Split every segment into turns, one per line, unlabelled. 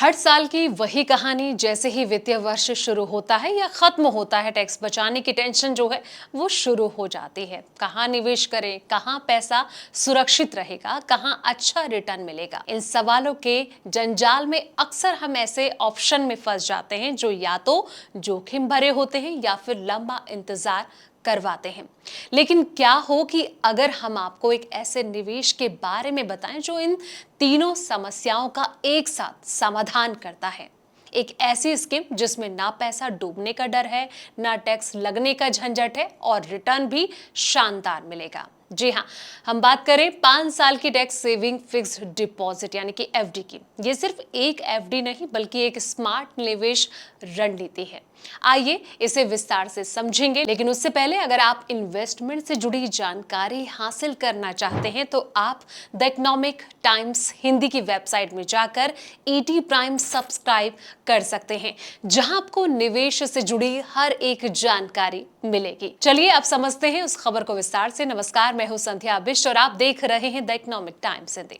हर साल की वही कहानी। जैसे ही वित्तीय वर्ष शुरू होता है या खत्म होता है, टैक्स बचाने की टेंशन जो है वो शुरू हो जाती है। कहाँ निवेश करें, कहाँ पैसा सुरक्षित रहेगा, कहाँ अच्छा रिटर्न मिलेगा, इन सवालों के जंजाल में अक्सर हम ऐसे ऑप्शन में फंस जाते हैं जो या तो जोखिम भरे होते हैं या फिर लंबा इंतजार करवाते हैं। लेकिन क्या हो कि अगर हम आपको एक ऐसे निवेश के बारे में बताएं जो इन तीनों समस्याओं का एक साथ समाधान करता है। एक ऐसी स्कीम जिसमें ना पैसा डूबने का डर है, ना टैक्स लगने का झंझट है और रिटर्न भी शानदार मिलेगा। जी हाँ, हम बात करें 5 साल की टैक्स सेविंग फिक्स्ड डिपॉजिट यानी कि एफडी की। ये सिर्फ एक एफडी नहीं बल्कि एक स्मार्ट निवेश रणनीति है। आइए इसे विस्तार से समझेंगे, लेकिन उससे पहले अगर आप इन्वेस्टमेंट से जुड़ी जानकारी हासिल करना चाहते हैं तो आप द इकोनॉमिक टाइम्स हिंदी की वेबसाइट में जाकर ईटी प्राइम सब्सक्राइब कर सकते हैं, जहां आपको निवेश से जुड़ी हर एक जानकारी मिलेगी। चलिए अब समझते हैं उस खबर को विस्तार से। नमस्कार, मैं हूं संध्या बिष्ट और आप देख रहे हैं द इकोनॉमिक टाइम्स हिंदी।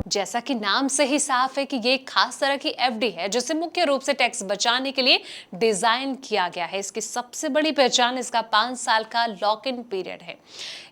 जैसा कि नाम से ही साफ है कि ये एक खास तरह की एफडी है जिसे मुख्य रूप से टैक्स बचाने के लिए डिजाइन किया गया है। इसकी सबसे बड़ी पहचान इसका 5 साल का लॉक इन पीरियड है,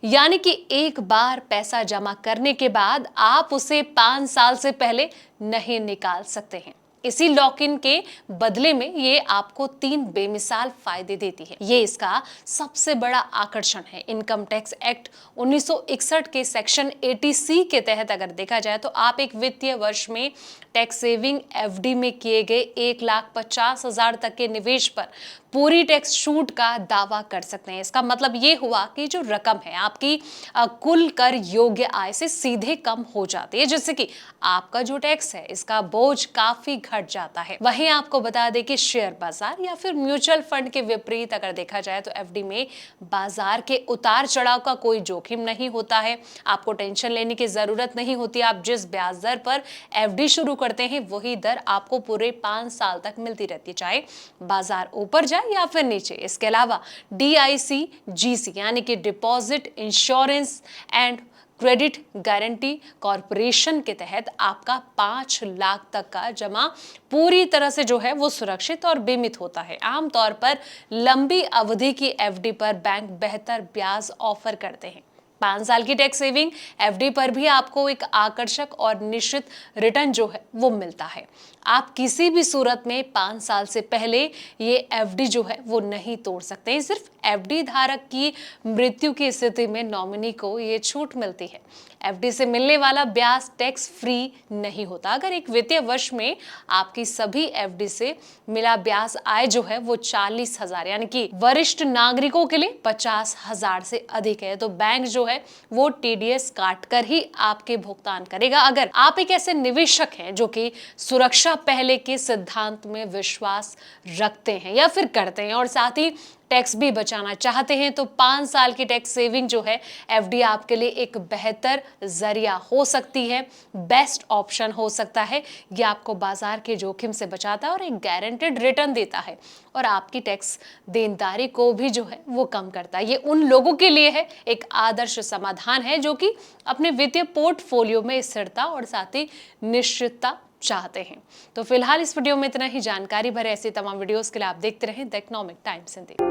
यानी कि एक बार पैसा जमा करने के बाद आप उसे 5 साल से पहले नहीं निकाल सकते हैं। इसी लॉक इन के बदले में ये आपको 3 बेमिसाल फायदे देती है। ये इसका सबसे बड़ा आकर्षण है। इनकम टैक्स एक्ट 1961 के सेक्शन 80C के तहत अगर देखा जाए तो आप एक वित्तीय वर्ष में टैक्स सेविंग एफडी में किए गए 1,50,000 तक के निवेश पर पूरी टैक्स छूट का दावा कर सकते हैं। इसका मतलब ये हुआ कि जो रकम है आपकी कुल कर योग्य आय से सीधे कम हो जाती है, जिससे कि आपका जो टैक्स है इसका बोझ काफी घट जाता है। वहीं आपको बता दें कि शेयर बाजार या फिर म्यूचुअल फंड के विपरीत अगर देखा जाए तो एफडी में बाजार के उतार चढ़ाव का कोई जोखिम नहीं होता है। आपको टेंशन लेने की जरूरत नहीं होती। आप जिस ब्याज दर पर एफडी शुरू करते हैं वही दर आपको पूरे 5 साल तक मिलती रहती है, चाहे बाजार ऊपर जाए या फिर नीचे। इसके अलावा डीआईसी जीसी यानी कि deposit insurance and credit guarantee corporation के तहत आपका 5 लाख तक का जमा पूरी तरह से जो है वो सुरक्षित और बीमित होता है। आमतौर पर लंबी अवधि की एफडी पर बैंक बेहतर ब्याज ऑफर करते हैं। 5 साल की टैक्स सेविंग एफडी पर भी आपको एक आकर्षक और निश्चित रिटर्न जो है वो मिलता है। आप किसी भी सूरत में 5 साल से पहले ये एफडी जो है वो नहीं तोड़ सकते हैं। सिर्फ एफडी धारक की मृत्यु की स्थिति में नॉमिनी को ये छूट मिलती है। एफडी से मिलने वाला ब्याज टैक्स फ्री नहीं होता। अगर एक वित्तीय वर्ष में आपकी सभी एफडी से मिला ब्याज आय जो है वो 40,000 यानी कि वरिष्ठ नागरिकों के लिए 50,000 से अधिक है तो बैंक जो है वो टीडीएस काट कर ही आपके भुगतान करेगा। अगर आप एक ऐसे निवेशक हैं जो कि सुरक्षा पहले के सिद्धांत में विश्वास रखते हैं या फिर करते हैं और साथ ही टैक्स भी बचाना चाहते हैं तो 5 साल की टैक्स सेविंग जो है एफडी आपके लिए एक बेहतर जरिया हो सकती है, बेस्ट ऑप्शन हो सकता है। ये आपको बाजार के जोखिम से बचाता है और एक गारंटेड रिटर्न देता है और आपकी टैक्स देनदारी को भी जो है वो कम करता है। ये उन लोगों के लिए है एक आदर्श समाधान है जो कि अपने वित्तीय पोर्टफोलियो में स्थिरता और साथ ही निश्चितता चाहते हैं। तो फिलहाल इस वीडियो में इतना ही। जानकारी भरे ऐसी तमाम वीडियोस के लिए आप देखते रहें द इकोनॉमिक टाइम्स हिंदी।